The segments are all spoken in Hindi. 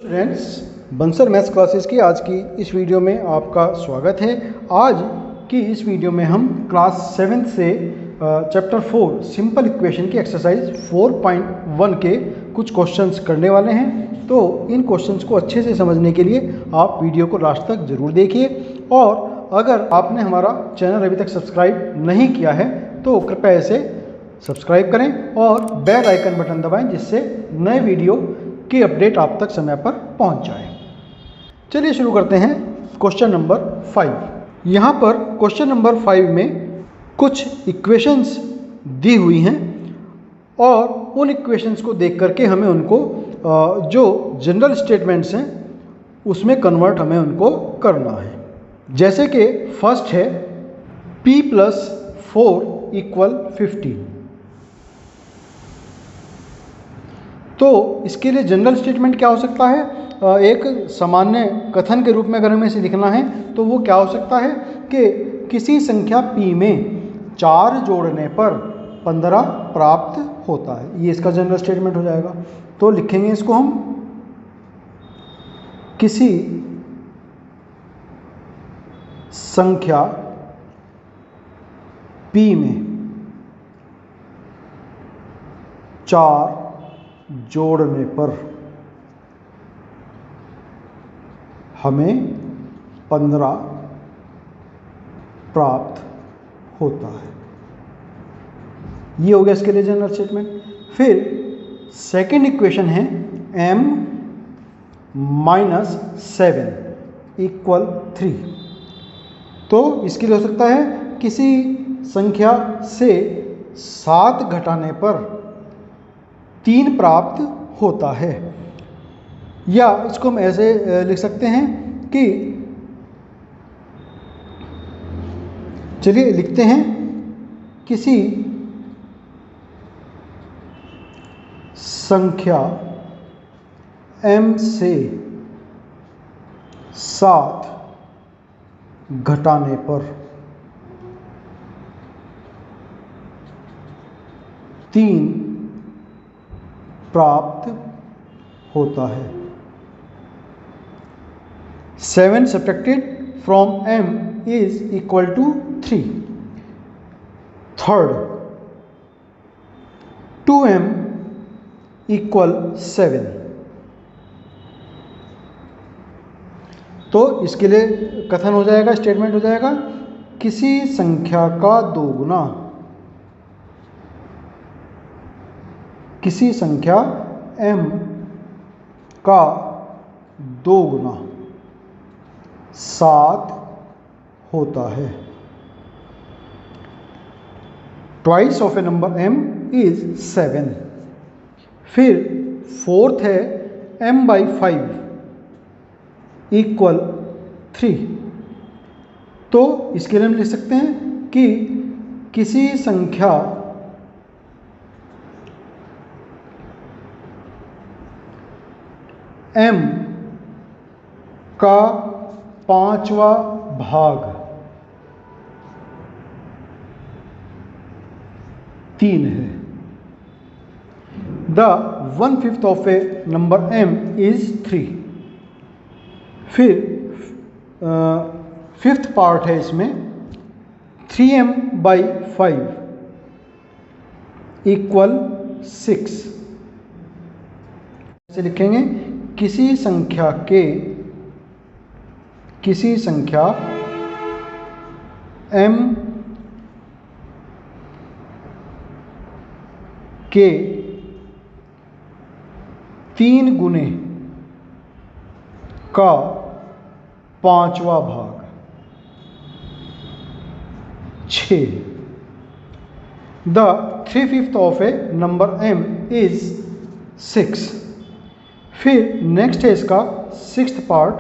फ्रेंड्स, बंसर मैथ्स क्लासेस की आज की इस वीडियो में आपका स्वागत है। आज की इस वीडियो में हम क्लास 7 से चैप्टर 4 सिंपल इक्वेशन की एक्सरसाइज 4.1 के कुछ क्वेश्चंस करने वाले हैं। तो इन क्वेश्चंस को अच्छे से समझने के लिए आप वीडियो को लास्ट तक ज़रूर देखिए, और अगर आपने हमारा चैनल अभी तक सब्सक्राइब नहीं किया है तो कृपया इसे सब्सक्राइब करें और बेल आइकन बटन दबाएं, जिससे नए वीडियो की अपडेट आप तक समय पर पहुंच जाए। चलिए शुरू करते हैं क्वेश्चन नंबर 5। यहाँ पर क्वेश्चन नंबर 5 में कुछ इक्वेशंस दी हुई हैं और उन इक्वेशंस को देख करके हमें उनको जो जनरल स्टेटमेंट्स हैं उसमें कन्वर्ट हमें उनको करना है। जैसे कि फर्स्ट है p + 4 = 15। तो इसके लिए जनरल स्टेटमेंट क्या हो सकता है? एक सामान्य कथन के रूप में अगर हमें इसे लिखना है तो वो क्या हो सकता है कि किसी संख्या p में 4 जोड़ने पर 15 प्राप्त होता है। ये इसका जनरल स्टेटमेंट हो जाएगा। तो लिखेंगे इसको हम, किसी संख्या p में 4 जोड़ने पर हमें 15 प्राप्त होता है। ये हो गया इसके लिए जनरल स्टेटमेंट। फिर सेकंड इक्वेशन है m - 7 = 3। तो इसके लिए हो सकता है किसी संख्या से 7 घटाने पर 3 प्राप्त होता है। या इसको हम ऐसे लिख सकते हैं कि, चलिए लिखते हैं, किसी संख्या m से 7 घटाने पर 3 प्राप्त होता है। 7 subtracted from m is equal to 3. Third, 2m = 7। तो इसके लिए कथन हो जाएगा, स्टेटमेंट हो जाएगा, किसी संख्या का दोगुना, किसी संख्या m का दोगुना 7 होता है। Twice of A number m is 7। फिर फोर्थ है m/5 = 3। तो इसके लिए हम लिख सकते हैं कि किसी संख्या m का 5वां भाग 3 है। The 1/5 of a number m is 3। फिर फिफ्थ पार्ट है इसमें 3m/5 = 6। से लिखेंगे, किसी संख्या m के 3 गुने का 5वां भाग 6। The 3/5 of a number m is 6। फिर नेक्स्ट है इसका सिक्स्थ पार्ट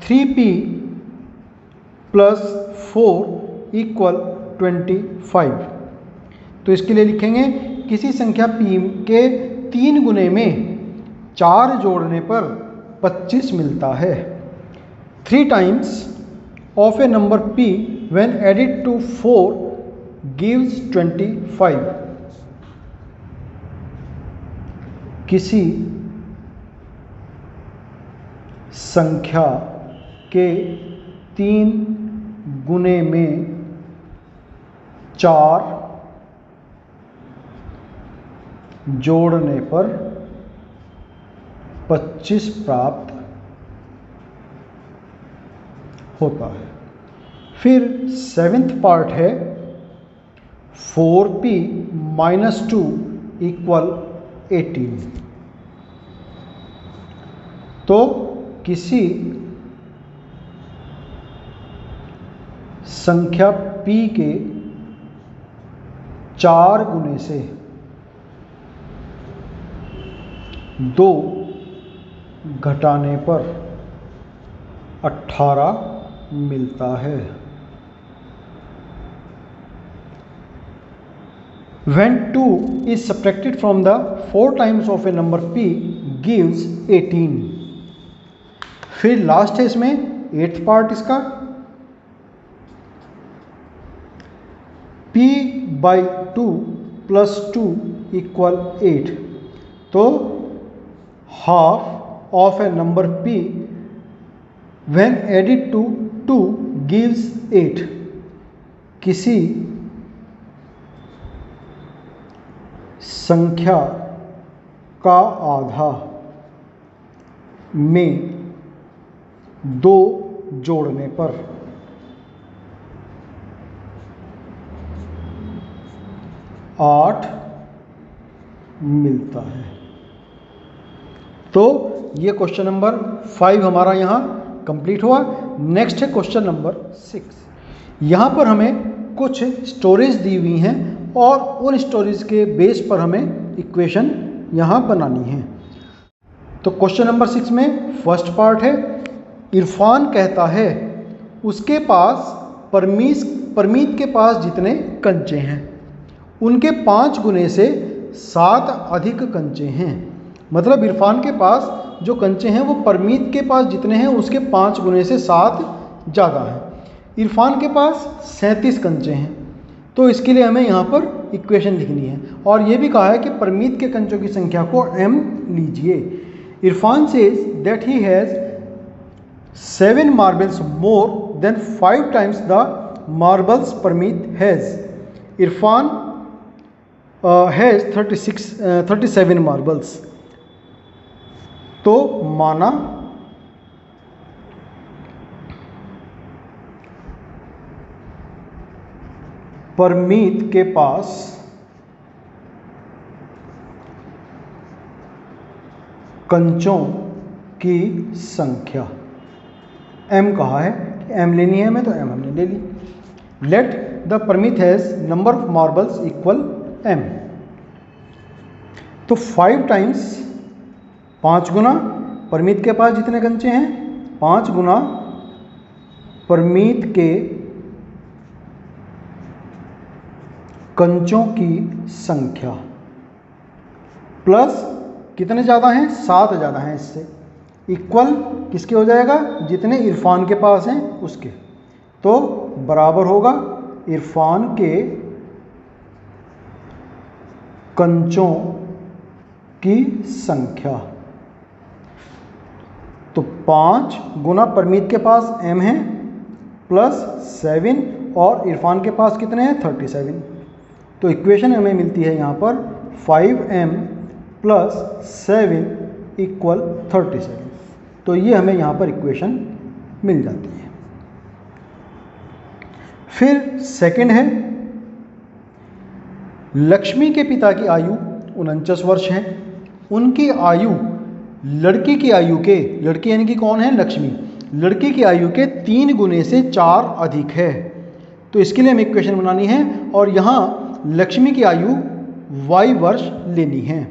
3p + 4 = 25। तो इसके लिए लिखेंगे, किसी संख्या p के 3 गुने में 4 जोड़ने पर 25 मिलता है। 3 times of a number p when added to 4 gives 25। किसी संख्या के 3 गुने में 4 जोड़ने पर 25 प्राप्त होता है। फिर 7th पार्ट है 4p - 2 = 18। तो किसी संख्या p के 4 गुने से 2 घटाने पर 18 मिलता है। When 2 is subtracted from the 4 times of a number p gives 18। फिर लास्ट है इसमें 8th पार्ट इसका p by 2 plus 2 = 8। तो half of a number p when added to 2 gives 8। किसी संख्या का आधा में 2 जोड़ने पर 8 मिलता है। तो ये क्वेश्चन नंबर 5 हमारा यहाँ कंप्लीट हुआ। नेक्स्ट है क्वेश्चन नंबर 6। यहाँ पर हमें कुछ स्टोरीज दी हुई हैं और उन स्टोरीज के बेस पर हमें इक्वेशन यहाँ बनानी है। तो क्वेश्चन नंबर 6 में फर्स्ट पार्ट है, इरफान कहता है उसके पास परमीत के पास जितने कंचे हैं उनके 5 गुने से 7 अधिक कंचे हैं। मतलब इरफान के पास जो कंचे हैं वो परमीत के पास जितने हैं उसके 5 गुने से 7 ज़्यादा हैं। इरफान के पास 37 कंचे हैं। तो इसके लिए हमें यहाँ पर इक्वेशन लिखनी है और ये भी कहा है कि परमीत के कंचों की संख्या को m लीजिए। Irfan says that he has 7 marbles more than 5 times the marbles Parmeet has. Irfan has 37 marbles। तो माना परमीत के पास कंचों की संख्या m कहा है कि m लेनी है हमें, तो m हमने ले ली। Let the Parmeet has number of marbles equal m। तो 5 टाइम्स 5 गुना परमीत के पास जितने कंचे हैं 5 गुना परमीत के कंचों की संख्या प्लस कितने ज़्यादा हैं 7 ज़्यादा हैं इससे, इक्वल किसके हो जाएगा जितने इरफान के पास हैं उसके। तो बराबर होगा इरफान के कंचों की संख्या। तो 5 गुना परमीत के पास m है प्लस 7 और इरफान के पास कितने हैं 37। तो इक्वेशन हमें मिलती है यहाँ पर 5m प्लस 7 इक्वल 37। तो ये हमें यहाँ पर इक्वेशन मिल जाती है। फिर सेकंड है, लक्ष्मी के पिता की आयु 49 वर्ष है। उनकी आयु लड़की की आयु के, लड़की यानी कि कौन है लक्ष्मी, लड़की की आयु के 3 गुने से 4 अधिक है। तो इसके लिए हमें इक्वेशन बनानी है और यहाँ लक्ष्मी की आयु y वर्ष लेनी है।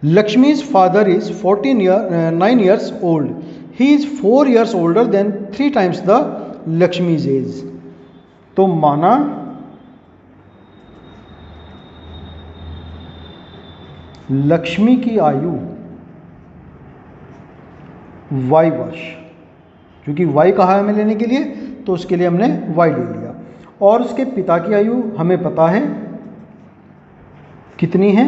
लक्ष्मी's father is 9 years old. He is 4 years older than 3 times the Lakshmi's age. तो माना लक्ष्मी की आयु y वर्ष, क्योंकि y कहा है हमें लेने के लिए तो उसके लिए हमने y ले लिया। और उसके पिता की आयु हमें पता है कितनी है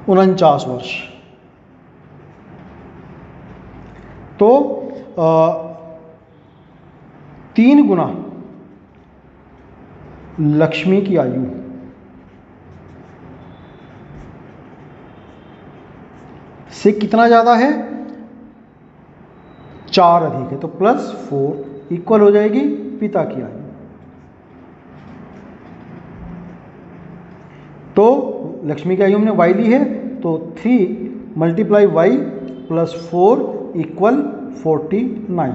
49 वर्ष। तो 3 गुना लक्ष्मी की आयु से कितना ज़्यादा है, 4 अधिक है, तो +4 इक्वल हो जाएगी पिता की आयु। तो लक्ष्मी की आयु हमने y ली है, तो 3 × y + 4 = 49।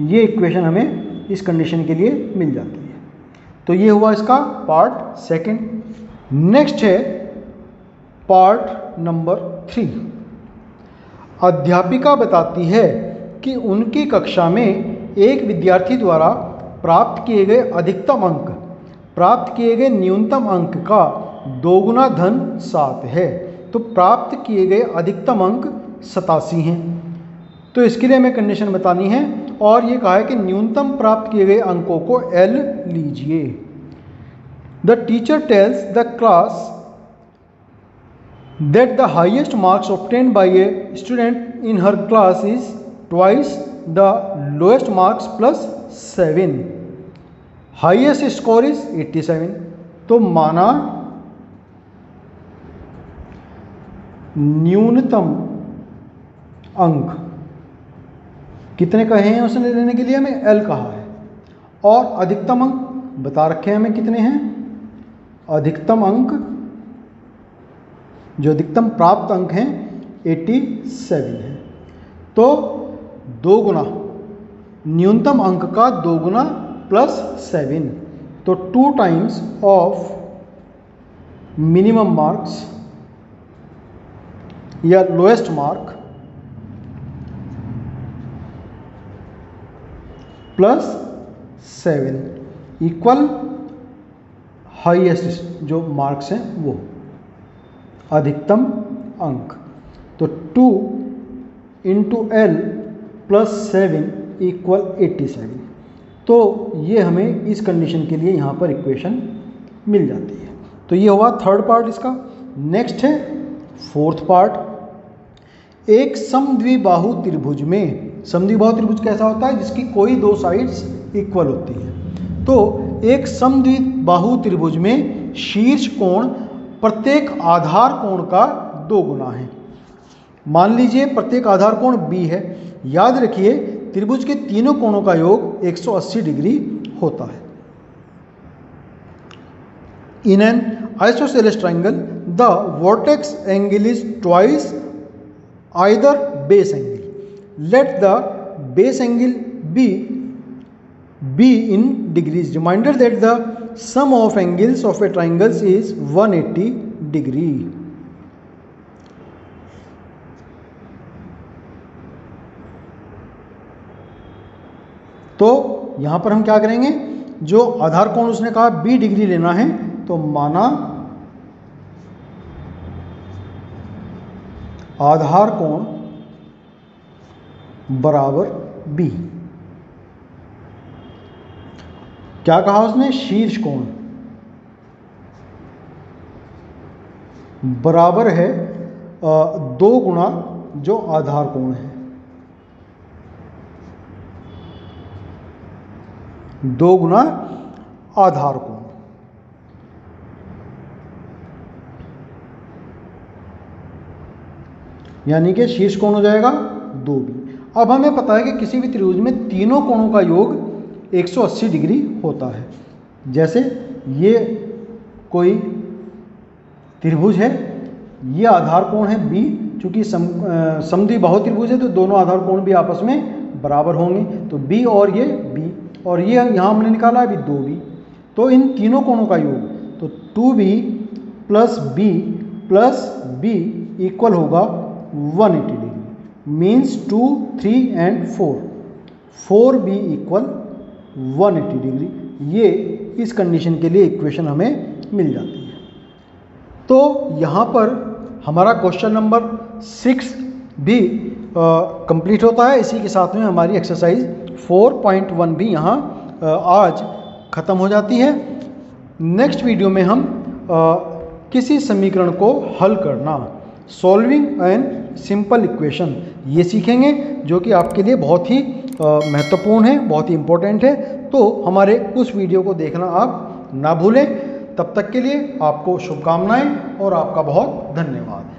ये इक्वेशन हमें इस कंडीशन के लिए मिल जाती है। तो ये हुआ इसका पार्ट सेकंड। नेक्स्ट है पार्ट नंबर 3। अध्यापिका बताती है कि उनकी कक्षा में एक विद्यार्थी द्वारा प्राप्त किए गए अधिकतम अंक प्राप्त किए गए न्यूनतम अंक का 2 गुना धन 7 है। तो प्राप्त किए गए अधिकतम अंक 87 हैं। तो इसके लिए हमें कंडीशन बतानी है और ये कहा है कि न्यूनतम प्राप्त किए गए अंकों को L लीजिए। The teacher tells the class that the highest marks obtained by a student in her class is twice the lowest marks +7. Highest score is 87. तो माना न्यूनतम अंक कितने कहे हैं उसने लेने के लिए, हमें L कहा है, और अधिकतम अंक बता रखे हैं हमें कितने हैं। अधिकतम अंक, जो अधिकतम प्राप्त अंक हैं 87 है। तो 2 गुना न्यूनतम अंक का 2 गुना +7, तो 2 टाइम्स ऑफ मिनिमम मार्क्स या लोएस्ट मार्क +7 इक्वल हाईएस्ट जो मार्क्स हैं वो अधिकतम अंक। तो 2 × L + 7 = 87। तो ये हमें इस कंडीशन के लिए यहाँ पर इक्वेशन मिल जाती है। तो ये हुआ थर्ड पार्ट इसका। नेक्स्ट है फोर्थ पार्ट। एक समद्विबाहु त्रिभुज में, समद्विबाहु त्रिभुज कैसा होता है, जिसकी कोई 2 साइड्स इक्वल होती है। तो एक समद्विबाहु त्रिभुज में शीर्ष कोण प्रत्येक आधार कोण का 2 गुना है। मान लीजिए प्रत्येक आधार कोण B है। याद रखिए त्रिभुज के तीनों कोणों का योग 180 डिग्री होता है। In an isosceles triangle the vertex angle is twice either base angle. Let the base angle be in degrees. Reminder that the sum of angles of a triangle is 180 degree. तो यहां पर हम क्या करेंगे, जो आधार कोण उसने कहा B डिग्री लेना है, तो माना आधार कोण बराबर B। क्या कहा उसने, शीर्ष कोण बराबर है 2 गुना जो आधार कोण है, 2 गुना आधार कोण। यानी कि शीर्ष कोण हो जाएगा 2B। अब हमें पता है कि किसी भी त्रिभुज में तीनों कोणों का योग 180 डिग्री होता है। जैसे ये कोई त्रिभुज है, ये आधार कोण है B, चूंकि समद्विबाहु त्रिभुज है तो दोनों आधार कोण भी आपस में बराबर होंगे। तो B और ये B, और ये यहाँ हमने निकाला अभी 2B। तो इन तीनों कोणों का योग, तो 2B + B + B इक्वल होगा 180 degree. Means 2, 3 and 4, 4B = 180 degree. ये इस कंडीशन के लिए इक्वेशन हमें मिल जाती है। तो यहाँ पर हमारा क्वेश्चन नंबर 6 भी कंप्लीट होता है। इसी के साथ में हमारी एक्सरसाइज 4.1 भी यहाँ आज ख़त्म हो जाती है। नेक्स्ट वीडियो में हम किसी समीकरण को हल करना सॉल्विंग एन सिंपल इक्वेशन, ये सीखेंगे जो कि आपके लिए बहुत ही महत्वपूर्ण है, बहुत ही इम्पोर्टेंट है। तो हमारे उस वीडियो को देखना आप ना भूलें। तब तक के लिए आपको शुभकामनाएं और आपका बहुत धन्यवाद।